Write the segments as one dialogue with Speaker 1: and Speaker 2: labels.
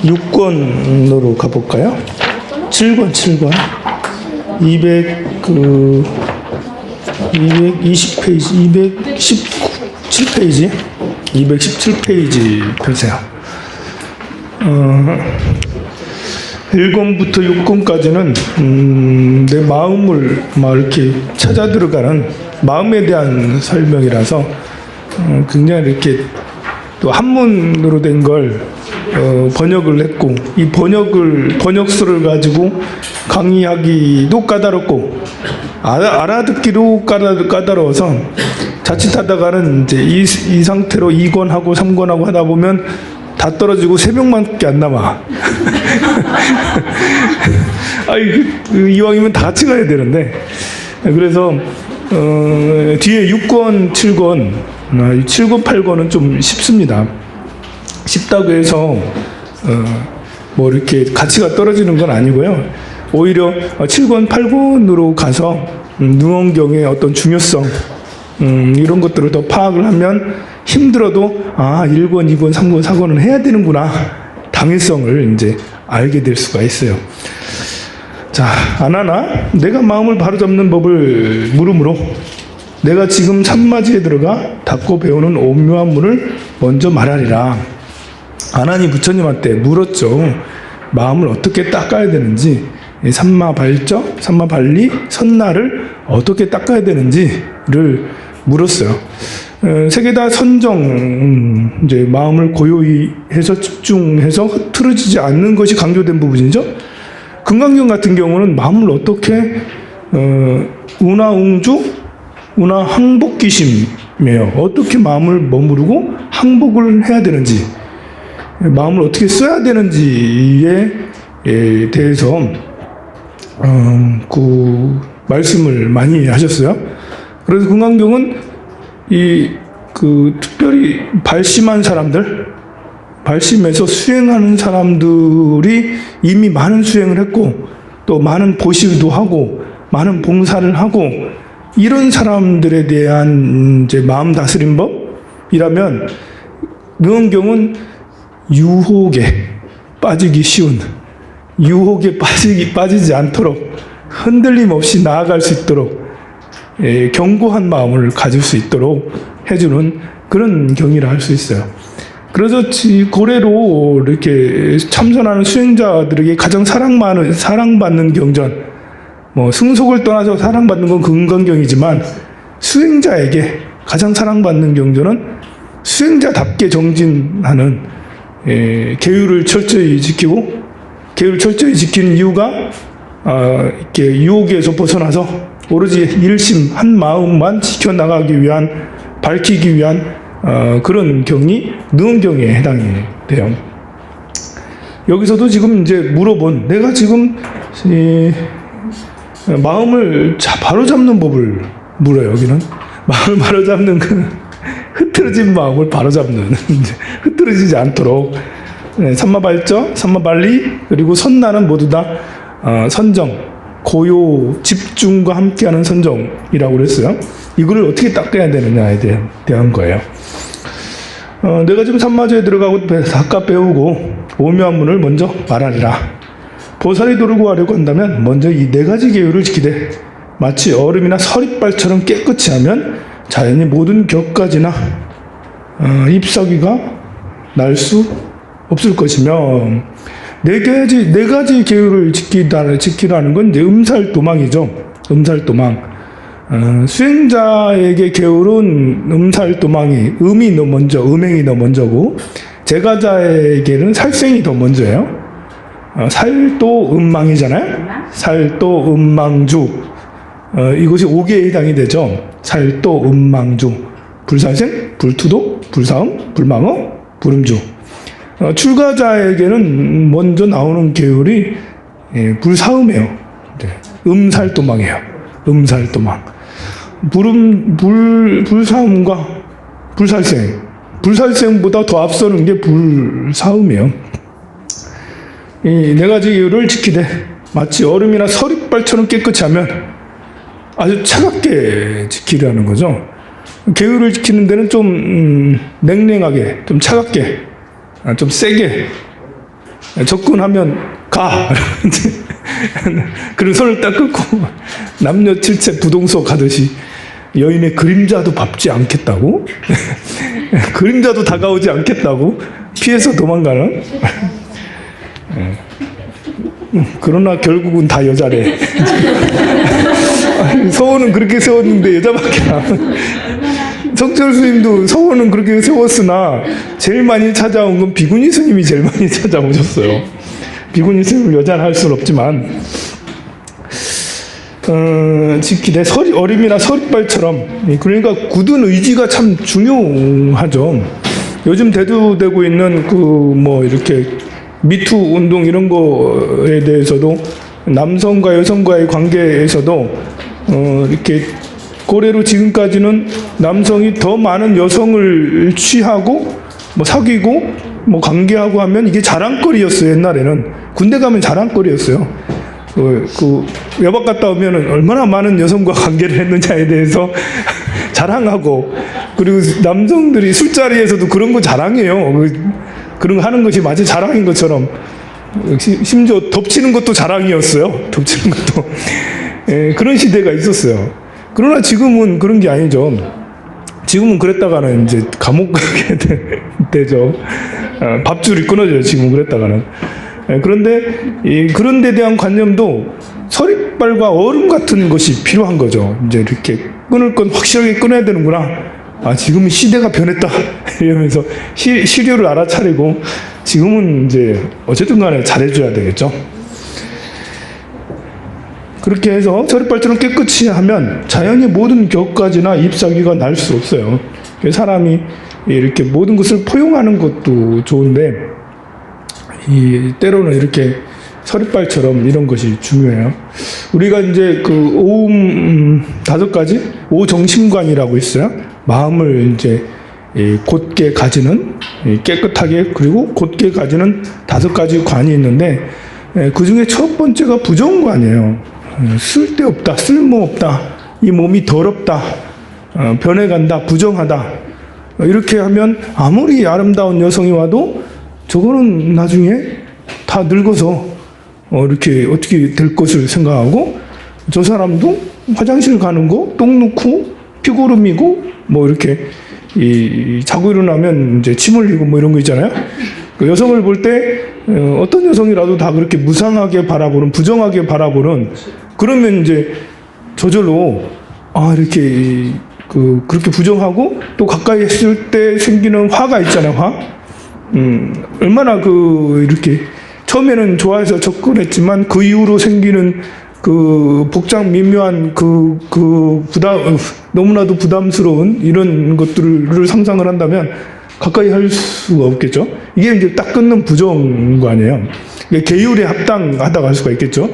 Speaker 1: 6권으로 가볼까요? 7권 220페이지 217페이지 217페이지 펴세요. 1권부터 6권까지는 내 마음을 막 이렇게 찾아 들어가는 마음에 대한 설명이라서 굉장히 이렇게 또 한문으로 된 걸 번역을 했고, 이 번역수를 가지고 강의하기도 까다롭고 알아듣기도 까다로워서 자칫하다가는 이제 이 상태로 2권하고 3권하고 하다 보면 다 떨어지고 3명밖에 안 남아. 이왕이면 다 같이 가야 되는데, 그래서 뒤에 6권, 7권, 7권, 8권은 좀 쉽습니다. 쉽다고 해서 뭐 이렇게 가치가 떨어지는 건 아니고요. 오히려 7권, 8권으로 가서 능엄경의 어떤 중요성, 이런 것들을 더 파악을 하면 힘들어도 1권, 2권, 3권, 4권은 해야 되는구나, 당위성을 이제 알게 될 수가 있어요. 자, 안 하나? 내가 마음을 바로잡는 법을 물음으로 내가 지금 산마지에 들어가 닫고 배우는 오묘한 문을 먼저 말하리라. 아나니 부처님한테 물었죠. 마음을 어떻게 닦아야 되는지, 삼마발적, 삼마발리, 선나를 어떻게 닦아야 되는지를 물었어요. 세 개 다 선정, 이제 마음을 고요히 해서 집중해서 흐트러지지 않는 것이 강조된 부분이죠. 금강경 같은 경우는 마음을 어떻게 운하웅주, 운하항복기심이에요. 어떻게 마음을 머무르고 항복을 해야 되는지, 마음을 어떻게 써야 되는지에 대해서 그 말씀을 많이 하셨어요. 그래서 금강경은 특별히 발심한 사람들, 발심해서 수행하는 사람들이 이미 많은 수행을 했고, 또 많은 보시도 하고, 많은 봉사를 하고, 이런 사람들에 대한 이제 마음 다스림 법이라면, 능엄경은 유혹에 빠지기 쉬운, 유혹에 빠지지 않도록 흔들림 없이 나아갈 수 있도록 견고한 마음을 가질 수 있도록 해주는 그런 경이라 할 수 있어요. 그래서 고래로 이렇게 참선하는 수행자들에게 가장 사랑받는 경전, 뭐 승속을 떠나서 사랑받는 건 금강경이지만, 수행자에게 가장 사랑받는 경전은 수행자답게 정진하는 계율을 철저히 지키고, 계율을 철저히 지키는 이유가 이렇게 유혹에서 벗어나서 오로지 일심 한 마음만 지켜나가기 위한, 밝히기 위한 그런 경이 능엄경에 해당이 돼요. 여기서도 지금 이제 물어본, 내가 지금 마음을 바로잡는 법을 물어요. 여기는 마음을 바로잡는 흐트러진 마음을 바로잡는, 흐트러지지 않도록 삼마발적, 삼마발리, 그리고 선나는 모두 다 선정, 고요, 집중과 함께하는 선정이라고 그랬어요. 이거를 어떻게 닦아야 되느냐에 대한 거예요. 내가 지금 산마주에 들어가고 닦아 배우고 오묘한 문을 먼저 말하리라. 보살이 도르고 하려고 한다면 먼저 이 4가지 계율을 지키되 마치 얼음이나 서리발처럼 깨끗이 하면 자연히 모든 격가지나 잎사귀가 날 수 없을 것이며, 4가지 계율을 지키라는 건 이제 음살도망이죠. 음살도망. 수행자에게 계율은 음살도망이, 음행이 더 먼저고, 제가자에게는 살생이 더 먼저예요. 살도음망이잖아요. 살도음망주. 이것이 5개에 해당이 되죠. 살도음망주. 불살생, 불투도, 불사음, 불망어, 불음주. 출가자에게는 먼저 나오는 계율이 불사음이에요. 음살도망이에요. 음살도망. 불사음과 불살생. 불살생보다 더 앞서는 게 불사음이에요. 이 4가지 계율을 지키되 마치 얼음이나 서리발처럼 깨끗이 하면 아주 차갑게 지키려는 거죠. 계율을 지키는 데는 좀 냉랭하게, 좀 차갑게, 좀 세게 접근하면 가. 그리고 손을 딱 끊고 남녀 칠체 부동서 가듯이 여인의 그림자도 밟지 않겠다고? 그림자도 다가오지 않겠다고? 피해서 도망가는? 그러나 결국은 다 여자래. 서원은 그렇게 세웠는데 여자밖에 안. 석철 스님도 서원은 그렇게 세웠으나 제일 많이 찾아온 건 비구니 스님이 제일 많이 찾아오셨어요. 비구니 스님을 여자를 할 수는 없지만 지키되 어림이나 서릿발처럼, 그러니까 굳은 의지가 참 중요하죠. 요즘 대두되고 있는 이렇게 미투 운동 이런 거에 대해서도 남성과 여성과의 관계에서도 이렇게 고래로 지금까지는 남성이 더 많은 여성을 취하고 사귀고 관계하고 하면 이게 자랑거리였어요. 옛날에는 군대 가면 자랑거리였어요. 외박 갔다 오면 얼마나 많은 여성과 관계를 했느냐에 대해서 자랑하고, 그리고 남성들이 술자리에서도 그런 거 자랑해요. 그런 거 하는 것이 마치 자랑인 것처럼, 심지어 덮치는 것도 자랑이었어요. 덮치는 것도. 그런 시대가 있었어요. 그러나 지금은 그런 게 아니죠. 지금은 그랬다가는 이제 감옥 가게 되죠. 밥줄이 끊어져요. 지금 그랬다가는. 그런데 그런 데 대한 관념도 서릿발과 얼음 같은 것이 필요한 거죠. 이제 이렇게 끊을 건 확실하게 끊어야 되는구나. 지금은 시대가 변했다. 이러면서 시류를 알아차리고 지금은 이제 어쨌든 간에 잘해줘야 되겠죠. 그렇게 해서 서릿발처럼 깨끗이 하면 자연히 모든 격가지나 잎사귀가 날 수 없어요. 사람이 이렇게 모든 것을 포용하는 것도 좋은데 때로는 이렇게 서릿발처럼 이런 것이 중요해요. 우리가 이제 오음 5가지 오정심관이라고 있어요. 마음을 이제 곧게 가지는, 깨끗하게, 그리고 곧게 가지는 5가지 관이 있는데 그 중에 첫 번째가 부정관이에요. 쓸데없다, 쓸모없다, 이 몸이 더럽다, 변해간다, 부정하다. 이렇게 하면 아무리 아름다운 여성이 와도 저거는 나중에 다 늙어서 이렇게 어떻게 될 것을 생각하고, 저 사람도 화장실 가는 거, 똥 놓고 피고름이고 이렇게 자고 일어나면 이제 침 흘리고 이런 거 있잖아요. 여성을 볼 때 어떤 여성이라도 다 그렇게 무상하게 바라보는, 부정하게 바라보는, 그러면 이제 저절로 이렇게 그렇게 부정하고, 또 가까이 했을 때 생기는 화가 있잖아요. 화. 얼마나 이렇게 처음에는 좋아해서 접근했지만 그 이후로 생기는 복장 미묘한 너무나도 부담스러운 이런 것들을 상상을 한다면 가까이 할 수가 없겠죠. 이게 이제 딱 끊는 부정관이에요. 계율에 합당하다고 할 수가 있겠죠.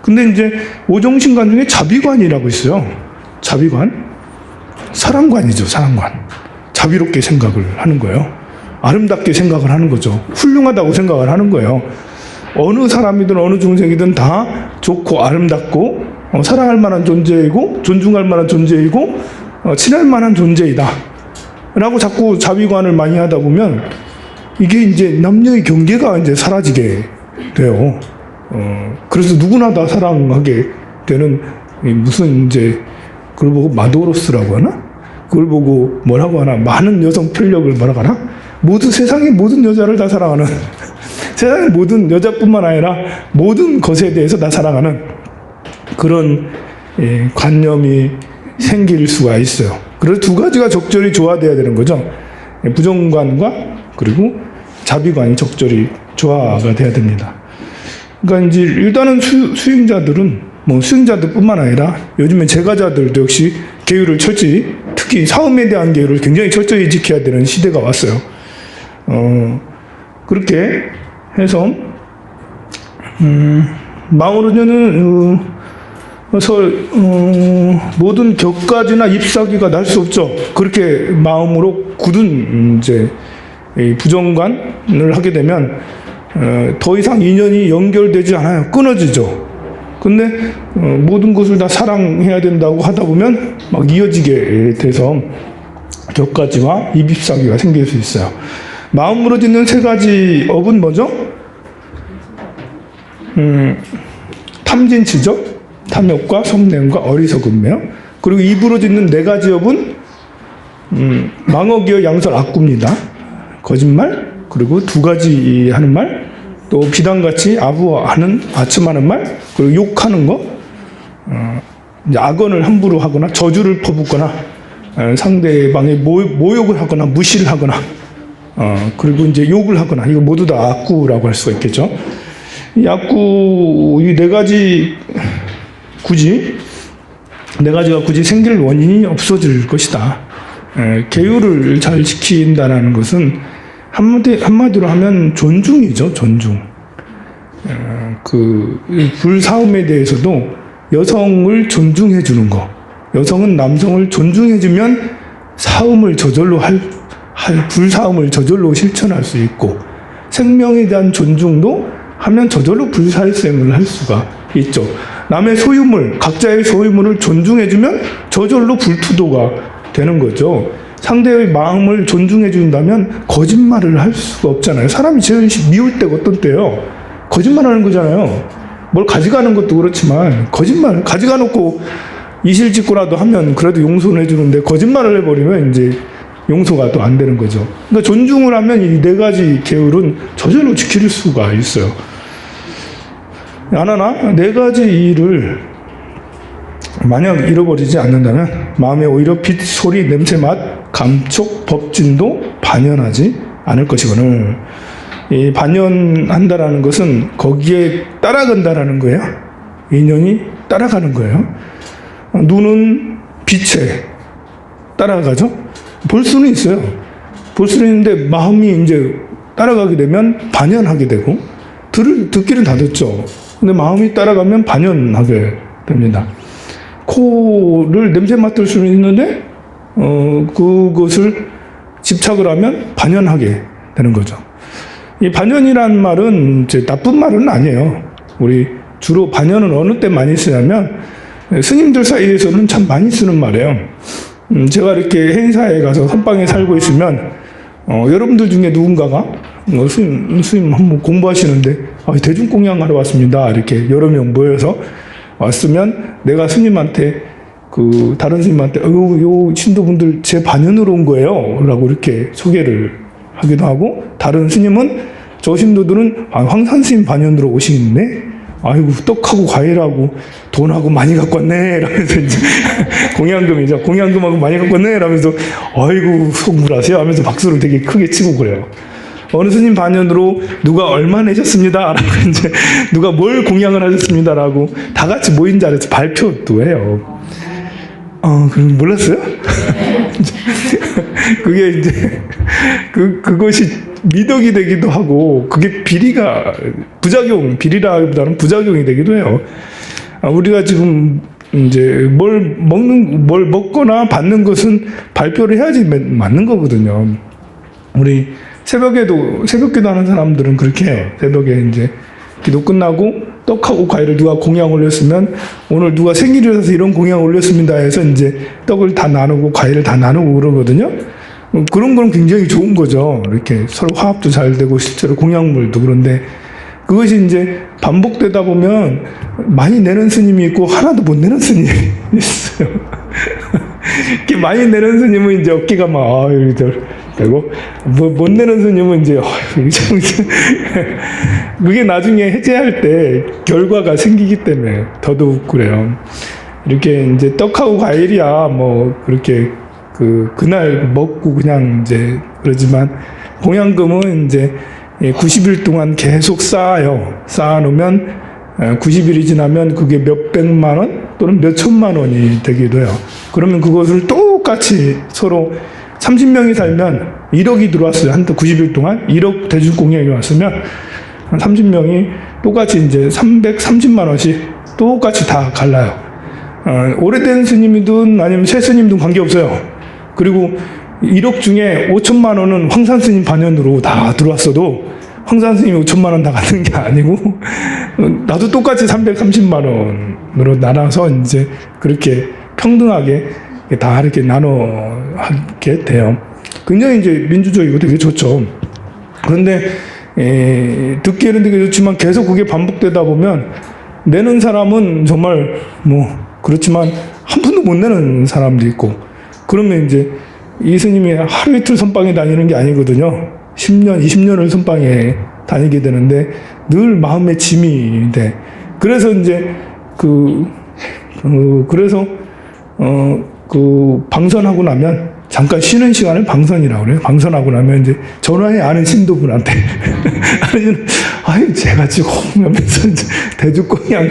Speaker 1: 근데 이제 오정심관 중에 자비관이라고 있어요. 자비관. 사랑관이죠, 사랑관. 자비롭게 생각을 하는 거예요. 아름답게 생각을 하는 거죠. 훌륭하다고 생각을 하는 거예요. 어느 사람이든 어느 중생이든 다 좋고 아름답고 사랑할 만한 존재이고 존중할 만한 존재이고 친할 만한 존재이다 라고 자꾸 자비관을 많이 하다 보면 이게 이제 남녀의 경계가 이제 사라지게 돼요. 그래서 누구나 다 사랑하게 되는, 무슨 이제 그걸 보고 마도로스라고 하나? 그걸 보고 뭐라고 하나? 많은 여성 편력을 뭐라고 하나? 세상의 모든 여자를 다 사랑하는, 세상의 모든 여자뿐만 아니라 모든 것에 대해서 다 사랑하는 그런 관념이 생길 수가 있어요. 그래서 2가지가 적절히 조화돼야 되는 거죠. 부정관과 그리고 자비관이 적절히 조화가 돼야 됩니다. 그러니까 이제 일단은 수행자들은 수행자들뿐만 아니라 요즘에 제가자들도 역시 계율을 철저히, 특히 사음에 대한 계율을 굉장히 철저히 지켜야 되는 시대가 왔어요. 그렇게 해서 마오르녀는 모든 격가지나 잎사귀가 날 수 없죠. 그렇게 마음으로 굳은 이제 부정관을 하게 되면 더 이상 인연이 연결되지 않아요. 끊어지죠. 근데 모든 것을 다 사랑해야 된다고 하다 보면 막 이어지게 돼서 격가지와 잎사귀가 생길 수 있어요. 마음으로 짓는 3가지 업은 뭐죠? 탐진치적, 탐욕과 성냄과 어리석음이며, 그리고 입으로 짓는 네 가지 업은 망어기어 양설 악구입니다. 거짓말, 그리고 두 가지 하는 말, 또 비단같이 아부하는 아첨하는 말, 그리고 욕하는 거, 이제 악언을 함부로 하거나 저주를 퍼붓거나 상대방의 모욕을 하거나 무시를 하거나 그리고 이제 욕을 하거나, 이거 모두 다 악구라고 할 수가 있겠죠. 이 악구, 이 네 가지 네 가지가 굳이 생길 원인이 없어질 것이다. 계율을 잘 지킨다라는 것은 한마디로 하면 존중이죠, 존중. 그 불사음에 대해서도 여성을 존중해 주는 거. 여성은 남성을 존중해 주면 사음을 저절로 불사음을 저절로 실천할 수 있고, 생명에 대한 존중도 하면 저절로 불살생을 할 수가 있죠. 남의 소유물, 각자의 소유물을 존중해 주면 저절로 불투도가 되는 거죠. 상대의 마음을 존중해 준다면 거짓말을 할 수가 없잖아요. 사람이 제일 미울 때가 어떤 때요? 거짓말하는 거잖아요. 뭘 가져가는 것도 그렇지만 거짓말 가져가 놓고 이실직고라도 하면 그래도 용서는 해주는데, 거짓말을 해버리면 이제 용서가 또 안 되는 거죠. 그러니까 존중을 하면 이 네 가지 계율은 저절로 지킬 수가 있어요. 하나, 네 가지 일을 만약 잃어버리지 않는다면 마음에 오히려 빛, 소리, 냄새, 맛, 감촉, 법진도 반연하지 않을 것이거늘. 이 반연한다라는 것은 거기에 따라간다라는 거예요. 인연이 따라가는 거예요. 눈은 빛에 따라가죠. 볼 수는 있어요. 볼 수는 있는데 마음이 이제 따라가게 되면 반연하게 되고, 듣기는 다 듣죠. 근데 마음이 따라가면 반연하게 됩니다. 코를 냄새 맡을 수는 있는데 그것을 집착을 하면 반연하게 되는 거죠. 이 반연이라는 말은 이제 나쁜 말은 아니에요. 우리 주로 반연은 어느 때 많이 쓰냐면 스님들 사이에서는 참 많이 쓰는 말이에요. 제가 이렇게 행사에 가서 선방에 살고 있으면 여러분들 중에 누군가가 스님 한번 공부하시는데 대중공양하러 왔습니다. 이렇게 여러 명 모여서 왔으면 내가 스님한테 다른 스님한테 요 신도분들 제 반연으로 온 거예요 라고 이렇게 소개를 하기도 하고, 다른 스님은 저 신도들은 황산 스님 반연으로 오시겠네, 아이고 떡하고 과일하고 돈하고 많이 갖고 왔네 라면서 이제 공양금이죠, 공양금하고 많이 갖고 왔네 라면서 아이고 속물하세요 하면서 박수를 되게 크게 치고 그래요. 어느 스님 반연으로 누가 얼마 내셨습니다 라고, 이제 누가 뭘 공양을 하셨습니다라고 다 같이 모인 자리에서 발표도 해요. 그럼 몰랐어요? 그게 이제 그것이 미덕이 되기도 하고, 그게 비리라기보다는 부작용이 되기도 해요. 우리가 지금 이제 뭘 먹거나 받는 것은 발표를 해야지 맞는 거거든요. 우리 새벽기도 하는 사람들은 그렇게 해요. 새벽에 이제 기도 끝나고 떡하고 과일을 누가 공양 올렸으면, 오늘 누가 생일이라서 이런 공양 올렸습니다 해서 이제 떡을 다 나누고 과일을 다 나누고 그러거든요. 그런 건 굉장히 좋은 거죠. 이렇게 서로 화합도 잘 되고 실제로 공양물도. 그런데 그것이 이제 반복되다 보면 많이 내는 스님이 있고 하나도 못 내는 스님이 있어요. 이렇게 많이 내는 스님은 이제 어깨가 막 이렇게 되고, 못 내는 스님은 이제 그게 나중에 해제할 때 결과가 생기기 때문에 더더욱 그래요. 이렇게 이제 떡하고 과일이야 뭐 그렇게 그날 먹고 그냥 이제 그러지만, 공양금은 이제 90일 동안 계속 쌓아놓으면 90일이 지나면 그게 몇백만 원 또는 몇천만 원이 되기도 해요. 그러면 그것을 똑같이 서로 30명이 살면 1억이 들어왔어요. 한 90일 동안 1억 대중공양이 왔으면 한 30명이 똑같이 이제 330만 원씩 똑같이 다 갈라요. 오래된 스님이든 아니면 새 스님이든 관계없어요. 그리고 1억 중에 5천만 원은 황산 스님 반연으로 다 들어왔어도 황산 스님이 5천만 원 다 갖는 게 아니고 나도 똑같이 330만 원으로 나눠서 이제 그렇게 평등하게 다 이렇게 나눠 하게 돼요. 굉장히 이제 민주적이고 되게 좋죠. 그런데 듣기에는 되게 좋지만 계속 그게 반복되다 보면 내는 사람은 정말 뭐 그렇지만 한 푼도 못 내는 사람도 있고, 그러면 이제 이 스님이 하루 이틀 선방에 다니는 게 아니거든요. 10년, 20년을 선방에 다니게 되는데 늘 마음의 짐이 돼. 그래서 이제 그래서 방선하고 나면 잠깐 쉬는 시간을 방선이라고 그래요. 방선하고 나면 이제 전화에 아는 신도분한테 아유 제가 지금 하면서 대죽공양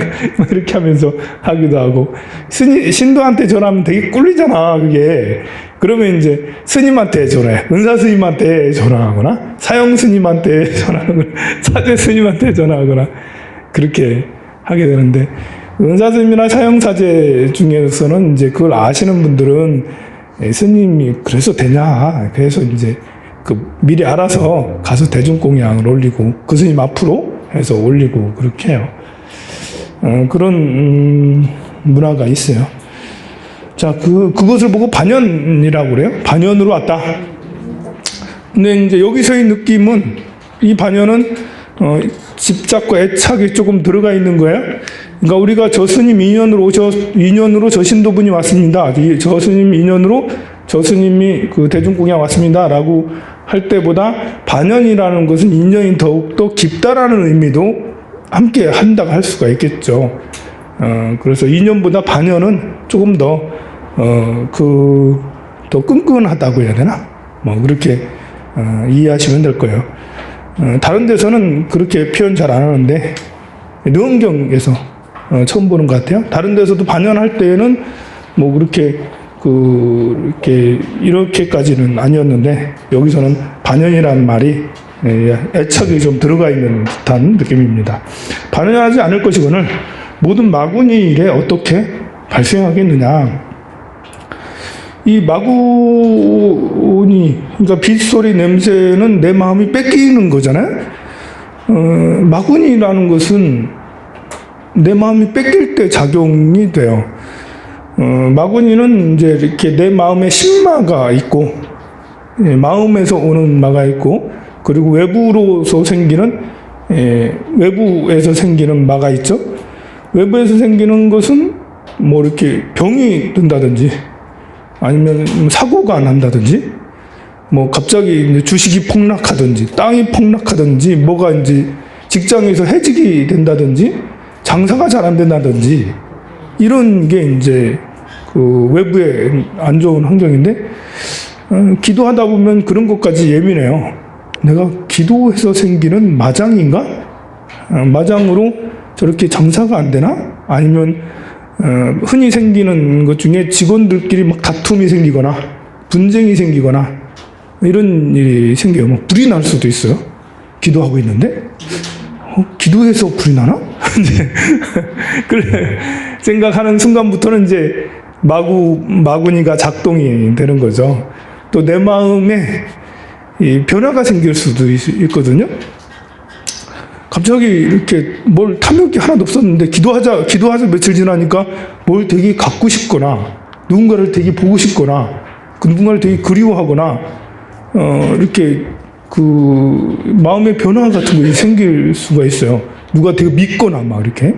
Speaker 1: 이렇게 하면서 하기도 하고, 신도한테 전화하면 되게 꿀리잖아 그게. 그러면 이제 스님한테 전화해, 은사 스님한테 전화하거나 사형 스님한테 전화하거나 사제 스님한테 전화하거나 그렇게 하게 되는데, 은사 스님이나 사형 사제 중에서는 이제 그걸 아시는 분들은 스님이 그래서 되냐, 그래서 이제 미리 알아서 가서 대중공양을 올리고 그 스님 앞으로 해서 올리고 그렇게 해요. 그런 문화가 있어요. 자, 그것을 보고 반연이라고 그래요. 반연으로 왔다. 근데 이제 여기서의 느낌은, 이 반연은 집착과 애착이 조금 들어가 있는 거예요. 그러니까 우리가 저 스님 인연으로 저 신도분이 왔습니다. 저 스님 인연으로 저 스님이 대중공양 왔습니다. 라고 할 때보다 반연이라는 것은 인연이 더욱더 깊다라는 의미도 함께 한다고 할 수가 있겠죠. 그래서 인연보다 반연은 조금 더 끈끈하다고 해야 되나? 뭐, 그렇게, 이해하시면 될 거예요. 다른 데서는 그렇게 표현 잘 안 하는데, 르엄경에서 처음 보는 것 같아요. 다른 데서도 반연할 때에는 뭐, 이렇게까지는 아니었는데, 여기서는 반연이라는 말이 애착이 좀 들어가 있는 듯한 느낌입니다. 반연하지 않을 것이거늘 모든 마구니 일에 어떻게 발생하겠느냐. 이 마구니, 그러니까 빗소리 냄새는 내 마음이 뺏기는 거잖아요. 마구니라는 것은 내 마음이 뺏길 때 작용이 돼요. 마구니는 이제 이렇게 내 마음에 신마가 있고, 마음에서 오는 마가 있고, 그리고 외부에서 생기는 마가 있죠. 외부에서 생기는 것은 뭐 이렇게 병이 든다든지, 아니면 사고가 난다든지, 뭐 갑자기 이제 주식이 폭락하든지, 땅이 폭락하든지, 뭐가 이제 직장에서 해직이 된다든지, 장사가 잘 안 된다든지, 이런 게 이제 외부의 안 좋은 환경인데, 기도하다 보면 그런 것까지 예민해요. 내가 기도해서 생기는 마장인가? 마장으로 저렇게 장사가 안 되나? 아니면 흔히 생기는 것 중에 직원들끼리 막 다툼이 생기거나 분쟁이 생기거나 이런 일이 생겨요. 뭐 불이 날 수도 있어요. 기도하고 있는데 기도해서 불이 나나? 그래 생각하는 순간부터는 이제 마구니가 작동이 되는 거죠. 또 내 마음에 이 변화가 생길 수도 있거든요. 갑자기 이렇게 뭘 탐욕이 하나도 없었는데 기도하자 며칠 지나니까 뭘 되게 갖고 싶거나 누군가를 되게 보고 싶거나 그 누군가를 되게 그리워하거나 이렇게 마음의 변화 같은 것이 생길 수가 있어요. 누가 되게 믿거나 막 이렇게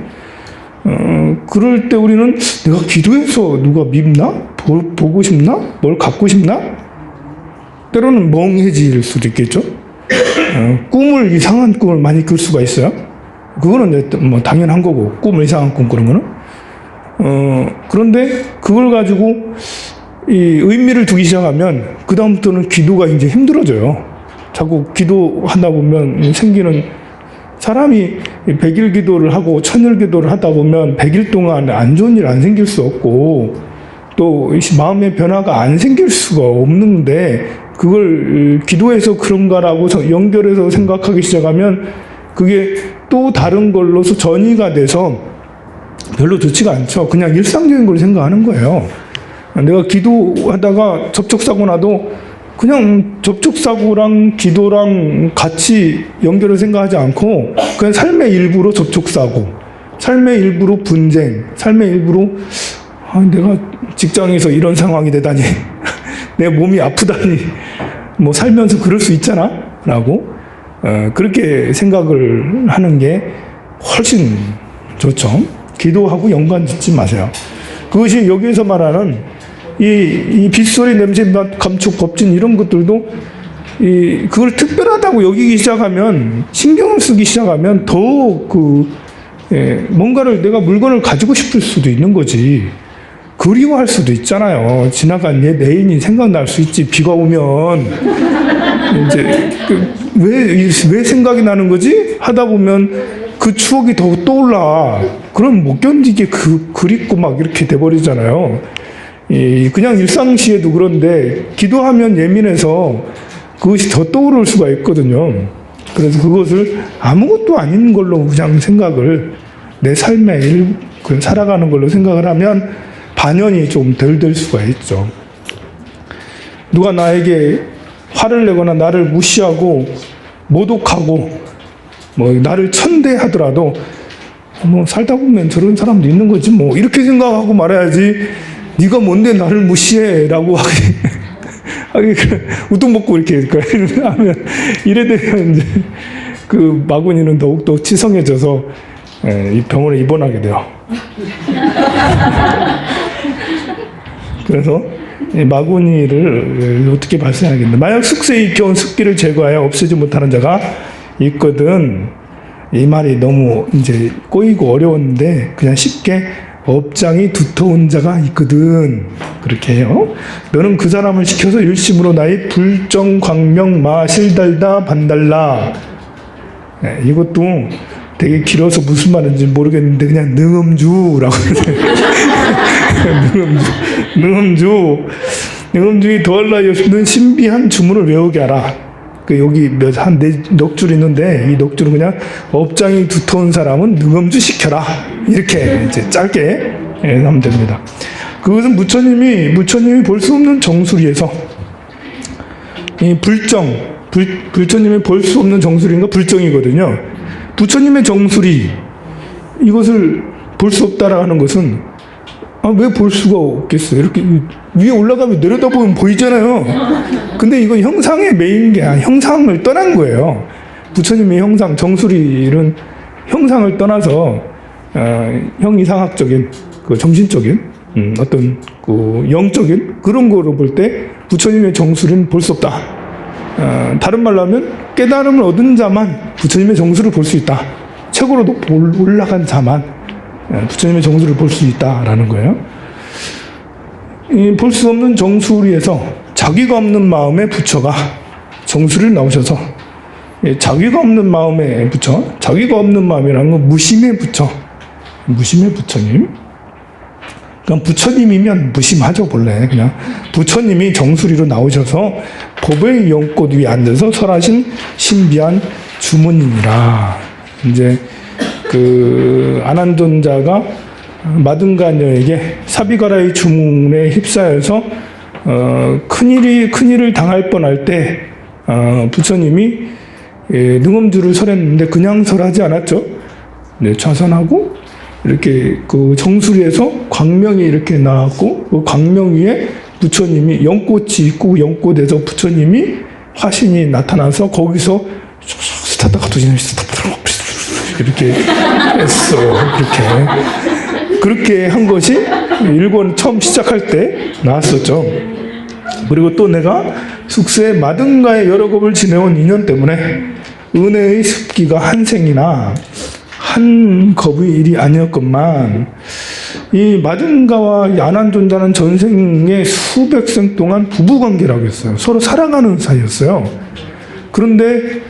Speaker 1: 그럴 때 우리는 내가 기도해서 누가 밉나? 보고 싶나? 뭘 갖고 싶나? 때로는 멍해질 수도 있겠죠. 이상한 꿈을 많이 꿀 수가 있어요. 그거는 뭐 당연한 거고, 꿈을 이상한 꿈 꾸는 거는. 그런데 그걸 가지고 이 의미를 두기 시작하면 그다음부터는 기도가 이제 힘들어져요. 자꾸 기도하다 보면 생기는 사람이 100일 기도를 하고 1000일 기도를 하다 보면 100일 동안 안 좋은 일 안 생길 수 없고 또 마음의 변화가 안 생길 수가 없는데 그걸 기도해서 그런가라고 연결해서 생각하기 시작하면 그게 또 다른 걸로서 전이가 돼서 별로 좋지가 않죠. 그냥 일상적인 걸 생각하는 거예요. 내가 기도하다가 접촉사고 나도 그냥 접촉사고랑 기도랑 같이 연결을 생각하지 않고 그냥 삶의 일부로 접촉사고, 삶의 일부로 분쟁, 삶의 일부로 내가 직장에서 이런 상황이 되다니 내 몸이 아프다니 뭐 살면서 그럴 수 있잖아 라고 그렇게 생각을 하는 게 훨씬 좋죠. 기도하고 연관 짓지 마세요. 그것이 여기에서 말하는 이 빗소리, 냄새, 맛, 감촉, 법진 이런 것들도 그걸 특별하다고 여기기 시작하면, 신경을 쓰기 시작하면 더 뭔가를 내가 물건을 가지고 싶을 수도 있는 거지. 그리워할 수도 있잖아요. 지나간 옛 애인이 생각날 수 있지. 비가 오면 이제 왜 생각이 나는 거지? 하다 보면 그 추억이 더 떠올라. 그럼 못 견디게 그립고 막 이렇게 돼버리잖아요. 그냥 일상시에도 그런데 기도하면 예민해서 그것이 더 떠오를 수가 있거든요. 그래서 그것을 아무것도 아닌 걸로 그냥 생각을, 내 삶에 살아가는 걸로 생각을 하면 반연이 좀 덜 될 수가 있죠. 누가 나에게 화를 내거나 나를 무시하고 모독하고 뭐 나를 천대하더라도 뭐 살다 보면 저런 사람도 있는 거지 뭐 이렇게 생각하고 말해야지, 네가 뭔데 나를 무시해 라고 하기 우뚱먹고 이렇게 하면, 이래 되면 이제 그 마구니는 더욱더 치성해져서 이 병원에 입원하게 돼요. 그래서 마구니를 어떻게 발생하겠는데, 만약 숙세에 익혀온 습기를 제거하여 없애지 못하는 자가 있거든. 이 말이 너무 이제 꼬이고 어려웠는데 그냥 쉽게 업장이 두터운 자가 있거든, 그렇게 해요. 너는 그 사람을 시켜서 일심으로 나의 불정 광명 마실달다 반달라. 이것도 되게 길어서 무슨 말인지 모르겠는데 그냥 능음주라고 능음주의 더할라 여수는 신비한 주문을 외우게 하라. 여기 넉 줄 있는데 이 넉 줄은 그냥 업장이 두터운 사람은 능음주 시켜라, 이렇게 이제 짧게 하면 됩니다. 그것은 부처님이 볼 수 없는 정수리에서 이 부처님이 볼 수 없는 정수리인가 불정이거든요. 부처님의 정수리, 이것을 볼 수 없다라는 것은 왜 볼 수가 없겠어요? 이렇게 위에 올라가면 내려다보면 보이잖아요. 근데 이건 형상에 매인 게 아니라 형상을 떠난 거예요. 부처님의 형상, 정수리는 형상을 떠나서 형이상학적인, 정신적인 어떤 영적인 그런 거로 볼 때 부처님의 정수리는 볼 수 없다. 다른 말로 하면 깨달음을 얻은 자만 부처님의 정수를 볼 수 있다. 최고로 올라간 자만 부처님의 정수를 볼 수 있다라는 거예요. 볼 수 없는 정수리에서 자기가 없는 마음의 부처가 정수리를 나오셔서, 자기가 없는 마음의 부처, 자기가 없는 마음이라는 건 무심의 부처, 무심의 부처님. 그냥 부처님이면 무심하죠, 본래. 그냥 부처님이 정수리로 나오셔서 법의 연꽃 위에 앉아서 설하신 신비한 주문이니라. 이제 아난존자가 마등가녀에게 사비가라의 주문에 휩싸여서 큰일을 당할 뻔할 때 부처님이 능엄주를 설했는데 그냥 설하지 않았죠. 네, 좌선하고 이렇게 그 정수리에서 광명이 이렇게 나왔고 그 광명 위에 부처님이 연꽃이 있고 연꽃에서 부처님이 화신이 나타나서 거기서 스타다가 도지는 이렇게 했어요. 그렇게 한 것이 일본 처음 시작할 때 나왔었죠. 그리고 또 내가 숙세에 마등가의 여러 겁을 지내온 인연 때문에 은혜의 습기가 한 생이나 한 겁의 일이 아니었건만, 이 마등가와 아난존자는 전생에 수백 생 동안 부부관계라고 했어요. 서로 사랑하는 사이였어요. 그런데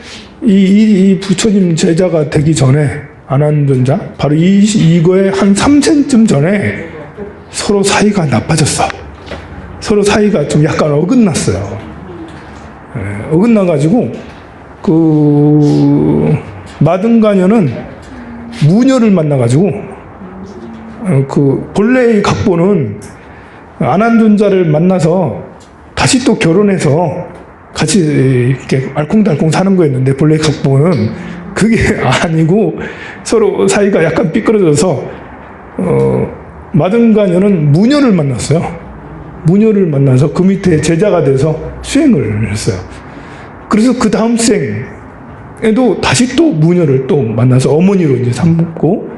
Speaker 1: 이 부처님 제자가 되기 전에 아난존자, 바로 이거에 한 3세쯤 전에 서로 사이가 나빠졌어. 서로 사이가 좀 약간 어긋났어요. 어긋나가지고 마등가녀는 무녀를 만나가지고 본래의 각본은 아난존자를 만나서 다시 또 결혼해서 같이 이렇게 알콩달콩 사는 거였는데, 본래 각본은 그게 아니고 서로 사이가 약간 삐뚤어져서 마등가녀는 무녀를 만났어요. 무녀를 만나서 그 밑에 제자가 돼서 수행을 했어요. 그래서 그 다음 생 에도 다시 또 무녀를 또 만나서 어머니로 이제 삼고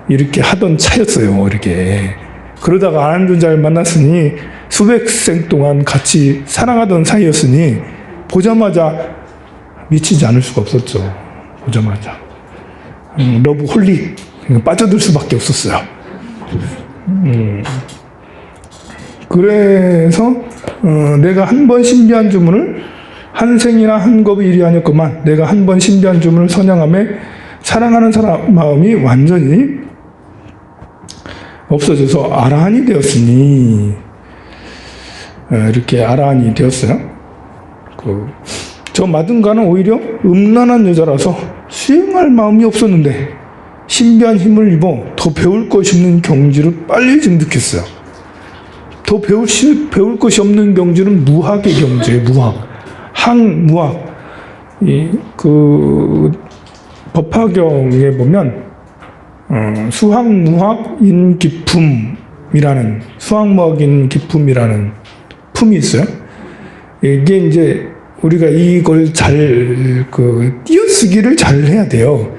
Speaker 1: 이렇게 하던 차였어요. 이렇게. 그러다가 안한존자를 만났으니 수백 생 동안 같이 사랑하던 사이였으니 보자마자 미치지 않을 수가 없었죠. 보자마자. 러브 홀릭. 빠져들 수밖에 없었어요. 그래서 내가 한 번 신비한 주문을 한 생이나 한 겁의 일이 아니었구만. 내가 한 번 신비한 주문을 선양함에 사랑하는 사람 마음이 완전히 없어져서 아라한이 되었으니 이렇게 아라한이 되었어요. 저 마든가는 오히려 음란한 여자라서 수행할 마음이 없었는데 신비한 힘을 입어 더 배울 것이 없는 경지를 빨리 증득했어요. 더 배울 것이 없는 경지는 무학의 경지예요. 무학. 항무학. 법화경에 보면 수학무학인기품이라는 수학무학인기품이라는 품이 있어요. 이게 이제 우리가 이걸 잘 띄어쓰기를 잘 해야 돼요.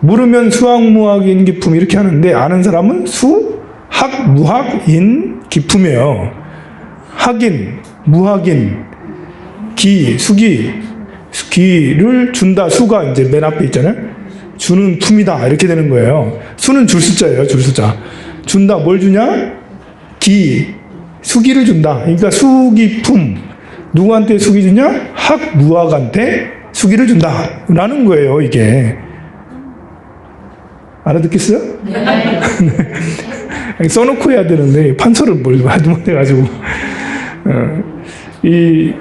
Speaker 1: 모르면 수학무학인기품 이렇게 하는데 아는 사람은 수학무학인기품이에요. 학인, 무학인, 수기를 준다. 수가 이제 맨 앞에 있잖아요. 주는 품이다. 이렇게 되는 거예요. 수는 줄 숫자예요. 줄 숫자. 준다. 뭘 주냐? 수기를 준다. 그러니까 수기품. 누구한테 수기 주냐? 학무학한테 수기를 준다. 라는 거예요. 이게. 알아듣겠어요? 네. 써놓고 해야 되는데 판서를 뭘 하지 못해가지고.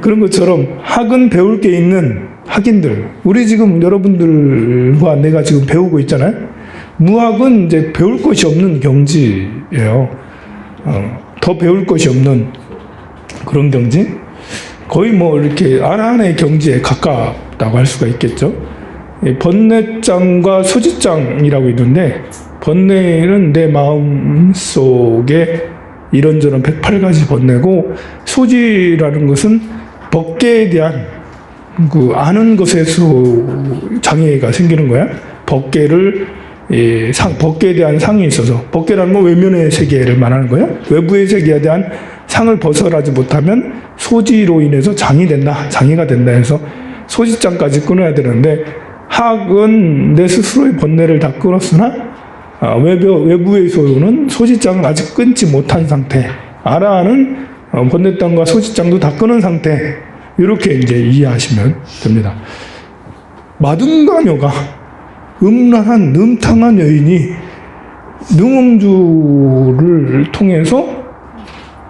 Speaker 1: 그런 것처럼 학은 배울 게 있는 학인들, 우리 지금 여러분들과 내가 지금 배우고 있잖아요. 무학은 이제 배울 것이 없는 경지예요. 더 배울 것이 없는 그런 경지. 거의 뭐 이렇게 아라한의 경지에 가깝다고 할 수가 있겠죠. 번뇌장과 소지장이라고 있는데, 번뇌는 내 마음 속에 이런저런 108가지 번뇌고, 소지라는 것은 법계에 대한 아는 것에서 장애가 생기는 거야. 법계에 대한 상이 있어서, 법계라는 건 외면의 세계를 말하는 거야. 외부의 세계에 대한 상을 벗어나지 못하면 소지로 인해서 장애가 된다 해서 소지장까지 끊어야 되는데, 학은 내 스스로의 번뇌를 다 끊었으나 외부에서는 소지장을 아직 끊지 못한 상태. 아라한은 번뇌땅과 소지장도 다 끊은 상태. 이렇게 이제 이해하시면 됩니다. 마든가녀가 음란한 음탕한 여인이 능음주를 통해서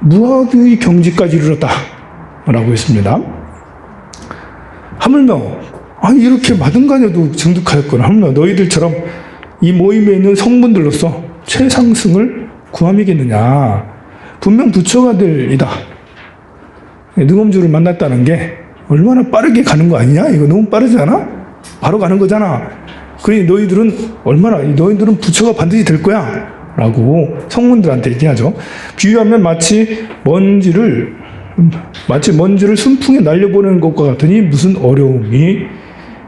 Speaker 1: 무학의 경지까지 이르렀다라고 했습니다. 하물며 이렇게 마든가녀도 증득하였거나 하물며 너희들처럼 이 모임에 있는 성분들로서 최상승을 구함이겠느냐. 분명 부처가 될 이다. 능엄주를 만났다는 게 얼마나 빠르게 가는 거 아니냐? 이거 너무 빠르지 않아? 바로 가는 거잖아. 그러니 너희들은 부처가 반드시 될 거야. 라고 성문들한테 얘기하죠. 비유하면 마치 먼지를 순풍에 날려보내는 것과 같으니 무슨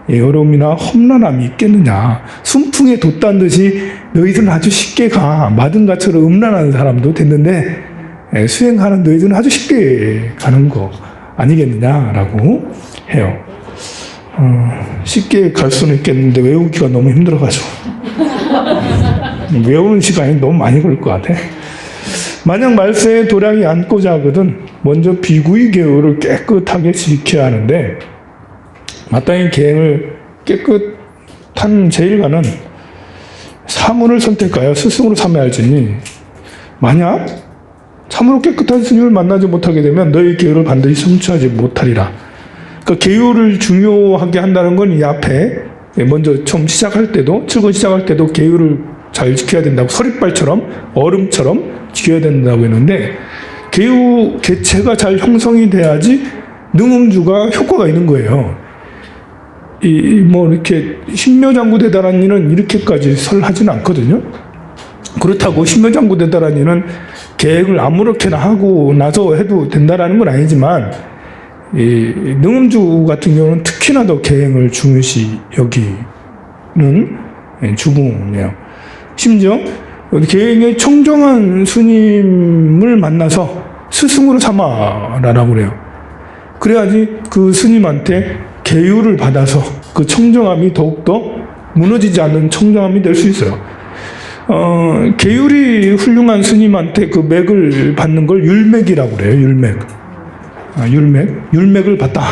Speaker 1: 어려움이나 험난함이 있겠느냐. 순풍에 돛단 듯이 너희들은 아주 쉽게 가. 마든가처럼 음란한 사람도 됐는데 수행하는 너희들은 아주 쉽게 가는 거 아니겠느냐라고 해요. 쉽게 갈 수는 있겠는데 외우기가 너무 힘들어가지고 외우는 시간이 너무 많이 걸릴 것 같아. 만약 말세에 도량이 앉고자 하거든 먼저 비구의 계율을 깨끗하게 지켜야 하는데, 마땅히 계행을 깨끗한 제일가는 사문을 선택하여 스승으로 삼아야 할지니, 만약 참으로 깨끗한 스님을 만나지 못하게 되면 너희 계율을 반드시 성취하지 못하리라. 그러니까 계율을 중요하게 한다는 건 이 앞에 먼저 처음 시작할 때도, 출근 시작할 때도 계율을 잘 지켜야 된다고, 서리발처럼 얼음처럼 지켜야 된다고 했는데, 개체가 잘 형성이 돼야지 능음주가 효과가 있는 거예요. 이렇게 신묘장구대다라니는 이렇게까지 설하지는 않거든요. 그렇다고 신묘장구대다라니는 계획을 아무렇게나 하고 나서 해도 된다라는 건 아니지만, 이 능음주 같은 경우는 특히나 더 계행을 중요시 여기는 주봉이에요. 심지어 계행에 청정한 스님을 만나서 스승으로 삼아라라고 그래요. 그래야지 그 스님한테 계율을 받아서 그 청정함이 더욱더 무너지지 않는 청정함이 될 수 있어요. 계율이 훌륭한 스님한테 그 맥을 받는 걸 율맥이라고 그래요. 율맥. 율맥을 받다.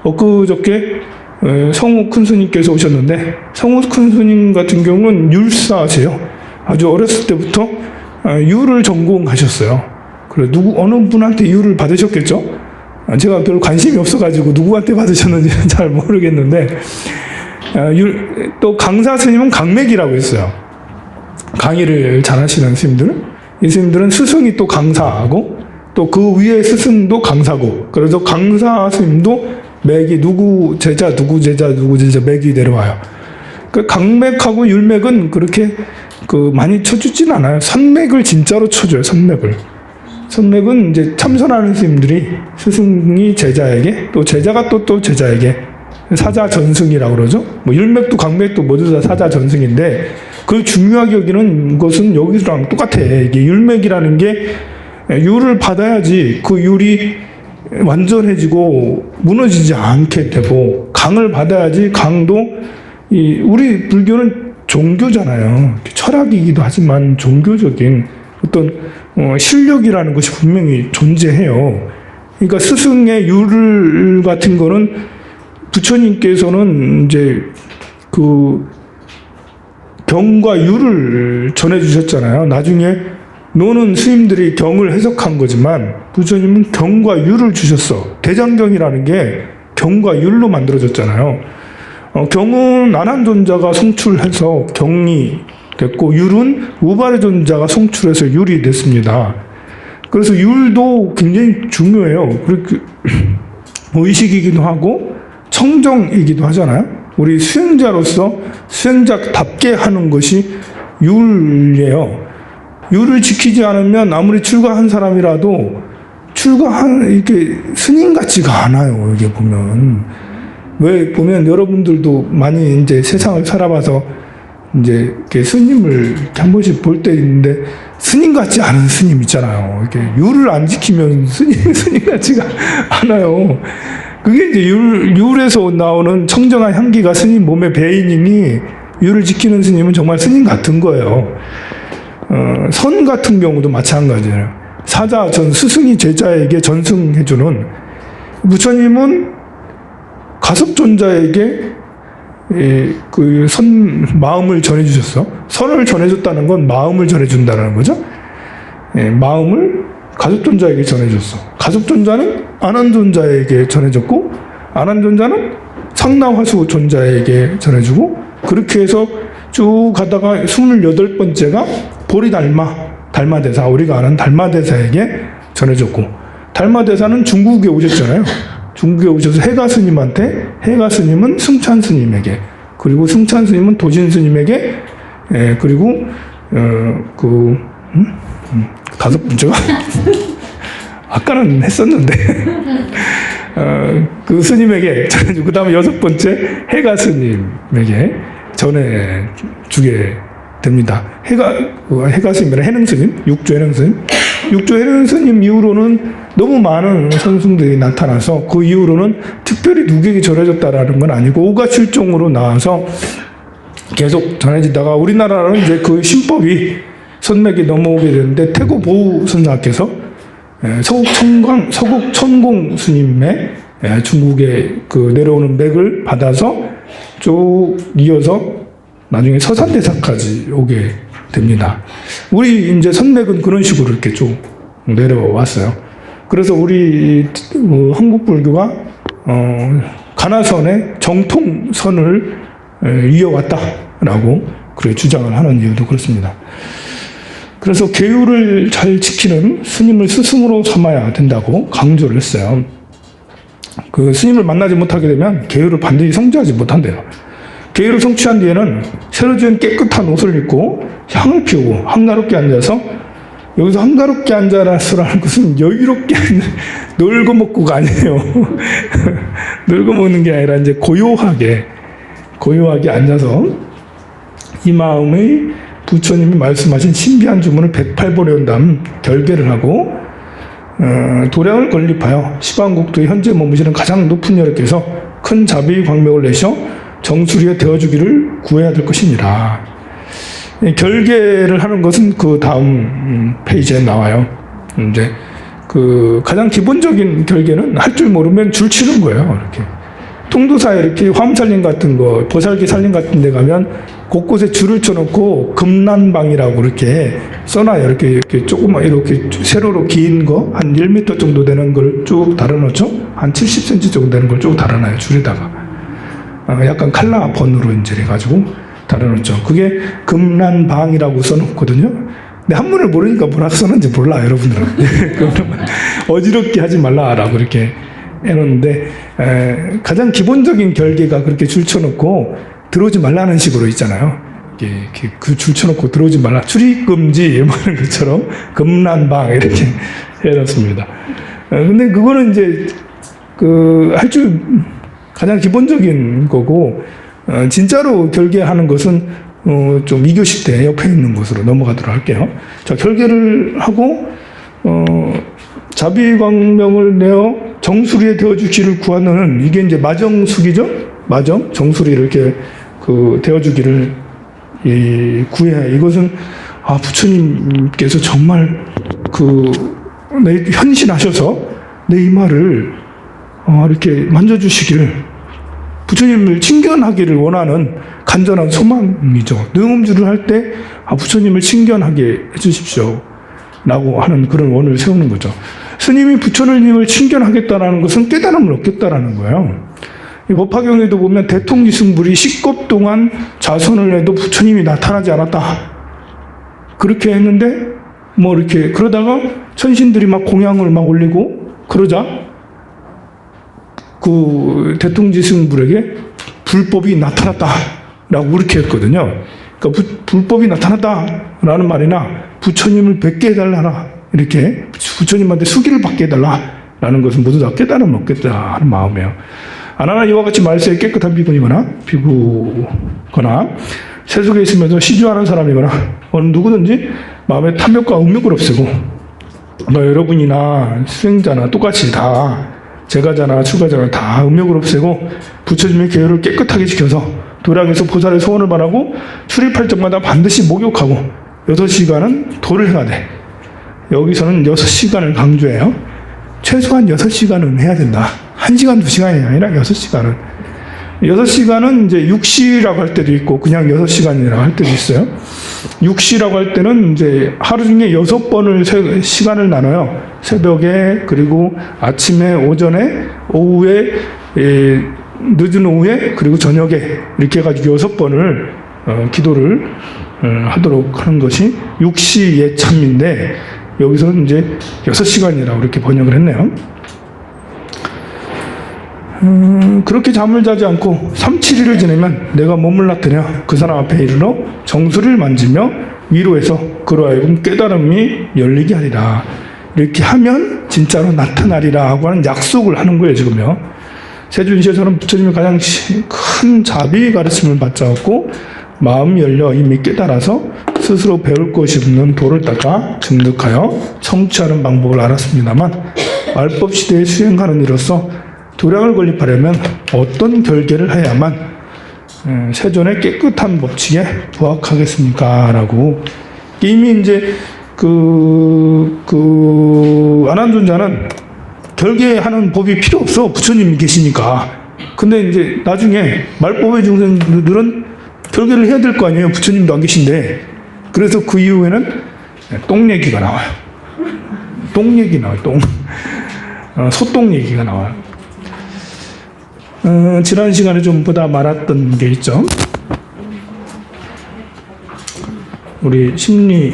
Speaker 1: 엊그저께 성우 큰 스님께서 오셨는데, 성우 큰 스님 같은 경우는 율사세요. 아주 어렸을 때부터 율을 전공하셨어요. 그래 어느 분한테 율을 받으셨겠죠? 제가 별로 관심이 없어가지고 누구한테 받으셨는지 잘 모르겠는데, 또 강사 스님은 강맥이라고 했어요. 강의를 잘하시는 스님들은, 이 스님들은 스승이 또 강사하고 또 그 위에 스승도 강사고, 그래서 강사 스님도 맥이 누구 제자 맥이 내려와요. 그 강맥하고 율맥은 그렇게 많이 쳐주진 않아요. 선맥을 진짜로 쳐줘요. 선맥은 이제 참선하는 스님들이 스승이 제자에게, 또 제자가 또 제자에게 사자 전승이라고 그러죠. 뭐 율맥도 강맥도 모두 다 사자 전승인데, 그 중요하게 여기는 것은 여기랑 똑같아. 이게 율맥이라는 게 율을 받아야지 그 율이 완전해지고 무너지지 않게 되고, 강을 받아야지 강도, 우리 불교는 종교잖아요. 철학이기도 하지만 종교적인 어떤 실력이라는 것이 분명히 존재해요. 그러니까 스승의 율 같은 거는 부처님께서는 이제 그 경과 율을 전해주셨잖아요. 나중에 노는 스님들이 경을 해석한 거지만 부처님은 경과 율을 주셨어. 대장경이라는 게 경과 율로 만들어졌잖아요. 경은 나난존자가 성출해서 경이 됐고, 율은 우발의 존자가 성출해서 율이 됐습니다. 그래서 율도 굉장히 중요해요. 그렇게 의식이기도 하고 청정이기도 하잖아요. 우리 수행자로서 수행자답게 하는 것이 율이에요. 율을 지키지 않으면 아무리 출가한 사람이라도 이렇게 스님 같지가 않아요. 이게 보면. 왜 보면 여러분들도 많이 이제 세상을 살아봐서 이제 이렇게 스님을 이렇게 한 번씩 볼 때 있는데, 스님 같지 않은 스님 있잖아요. 이렇게 율을 안 지키면 스님 같지가 않아요. 그게 이제 율에서 나오는 청정한 향기가 스님 몸에 배이니, 율을 지키는 스님은 정말 스님 같은 거예요. 선 같은 경우도 마찬가지예요. 사자 스승이 제자에게 전승해주는, 부처님은 가섭존자에게 그 마음을 전해주셨어. 선을 전해줬다는 건 마음을 전해준다는 거죠. 마음을 가섭존자에게 전해줬어. 가섭존자는 아난존자에게 전해줬고, 아난존자는 상나화수 존자에게 전해주고, 그렇게 해서 쭉 가다가 28번째가 보리달마대사, 우리가 아는 달마대사에게 전해줬고, 달마대사는 중국에 오셨잖아요. 중국에 오셔서 해가 스님한테, 해가 스님은 승찬 스님에게, 그리고 승찬 스님은 도신 스님에게, 그리고 다섯 번째가 아까는 했었는데 그 스님에게 전해주고, 그 다음에 6번째 해가 스님에게 전해주게 됩니다. 해가 스님이랑 해능 스님, 육조 해능 스님. 육조 해능 스님 이후로는 너무 많은 선승들이 나타나서, 그 이후로는 특별히 누구에게 전해졌다라는 건 아니고 오가칠종으로 나와서 계속 전해지다가, 우리나라는 이제 그 신법이 선맥이 넘어오게 되는데, 태고 보우 선사께서 서국 천공 스님의 중국에 그 내려오는 맥을 받아서 쭉 이어서 나중에 서산대사까지 오게 됩니다. 우리 이제 선맥은 그런 식으로 이렇게 쭉 내려왔어요. 그래서 우리 한국 불교가 가나선의 정통선을 이어왔다라고 그렇게 주장을 하는 이유도 그렇습니다. 그래서 계율을 잘 지키는 스님을 스승으로 삼아야 된다고 강조를 했어요. 그 스님을 만나지 못하게 되면 계율을 반드시 성취하지 못한대요. 계율을 성취한 뒤에는 새로 지은 깨끗한 옷을 입고 향을 피우고 한가롭게 앉아서 여기서 한가롭게 앉아라서라는 것은 여유롭게 놀고 먹고가 아니에요. 놀고 먹는 게 아니라 이제 고요하게 앉아서 이 마음의 부처님이 말씀하신 신비한 주문을 108번에 온 다음 결계를 하고 도량을 건립하여 시방국토의 현재 머무시는 가장 높은 여력께서 큰 자비의 광명을 내셔 정수리에 되어주기를 구해야 될 것이니라. 결계를 하는 것은 그 다음 페이지에 나와요. 이제 그 가장 기본적인 결계는 할 줄 모르면 줄 치는 거예요. 이렇게 통도사에 이렇게 화엄살림 같은 거, 보살기 살림 같은 데 가면 곳곳에 줄을 쳐놓고 금난방이라고 이렇게 써놔요. 이렇게 조그만 이렇게 세로로 긴 거 한 1m 정도 되는 걸 쭉 달아놓죠. 한 70cm 정도 되는 걸 쭉 달아놔요. 줄에다가 약간 칼라 번으로 이제 해가지고 달아놓죠. 그게 금난방이라고 써놓거든요. 근데 한문을 모르니까 뭐라 써는지 몰라, 여러분들은. 어지럽게 하지 말라라고 이렇게 해놓는데, 가장 기본적인 결계가 그렇게 줄쳐놓고 들어오지 말라는 식으로 있잖아요. 그 줄쳐놓고 들어오지 말라, 출입금지, 뭐 이런 것처럼 금난방 이렇게 해놨습니다. 근데 그거는 이제 할 줄 가장 기본적인 거고, 진짜로 결계하는 것은 좀 2교시 때 옆에 있는 곳으로 넘어가도록 할게요. 자, 결계를 하고 자비광명을 내어 정수리에 되어주기를 구하는, 이게 이제 마정숙이죠. 마정 정수리를 이렇게 되어주기를 구해. 이것은 부처님께서 정말 내 현신하셔서 내 이마를 이렇게 만져주시기를, 부처님을 친견하기를 원하는 간절한 소망이죠. 능음주를 할 때 부처님을 친견하게 해주십시오 라고 하는 그런 원을 세우는 거죠. 스님이 부처님을 친견하겠다라는 것은 깨달음을 얻겠다라는 거예요. 법화경에도 보면 대통지승불이 10겁 동안 자선을 해도 부처님이 나타나지 않았다, 그렇게 했는데 이렇게 그러다가 천신들이 막 공양을 막 올리고 그러자 그 대통지승불에게 불법이 나타났다라고 그렇게 했거든요. 그러니까 불법이 나타났다라는 말이나 부처님을 뵙게 해달라라, 이렇게 부처님한테 수기를 받게 해달라라는 것은 모두 다 깨달음을 얻겠다 하는 마음이에요. 아나나 이와 같이 말세에 깨끗한 비구거나 세속에 있으면서 시주하는 사람이거나 어느 누구든지 마음의 탐욕과 음욕을 없애고, 여러분이나 수행자나 똑같이 다 제가자나 출가자나 다 음욕을 없애고 부처님의 계율을 깨끗하게 지켜서 도량에서 보살의 소원을 바라고 출입할 적마다 반드시 목욕하고 6시간은 도를 해야 돼. 여기서는 6시간을 강조해요. 최소한 6시간은 해야 된다. 1시간, 2시간이 아니라 6시간은. 6시간은 이제 6시라고 할 때도 있고 그냥 6시간이라고 할 때도 있어요. 6시라고 할 때는 이제 하루 중에 6번을 시간을 나눠요. 새벽에, 그리고 아침에, 오전에, 오후에, 늦은 오후에, 그리고 저녁에, 이렇게 해가지고 6번을 기도를 하도록 하는 것이 6시 예참인데, 여기서는 이제 6시간이라고 이렇게 번역을 했네요. 그렇게 잠을 자지 않고 3, 7일을 지내면 내가 몸을 나타내 그 사람 앞에 이르러 정수리를 만지며 위로해서 그로 하여금 깨달음이 열리게 하리라. 이렇게 하면 진짜로 나타나리라 하고 하는 약속을 하는 거예요, 지금요. 세준시에서는 부처님이 가장 큰 자비 가르침을 받자고 마음이 열려 이미 깨달아서 스스로 배울 것이 없는 도를 닦아 증득하여 성취하는 방법을 알았습니다만, 말법 시대에 수행하는 이로서 도량을 건립하려면 어떤 결계를 해야만 세존의 깨끗한 법칙에 부합하겠습니까? 라고. 이미 이제 아난존자는 결계하는 법이 필요 없어. 부처님이 계시니까. 근데 이제 나중에 말법의 중생들은 결계를 해야 될 거 아니에요. 부처님도 안 계신데. 그래서 그 이후에는 똥 얘기가 나와요. 똥 얘기 나와요. 소똥 얘기가 나와요. 지난 시간에 좀 보다 말았던 게 있죠. 우리 심리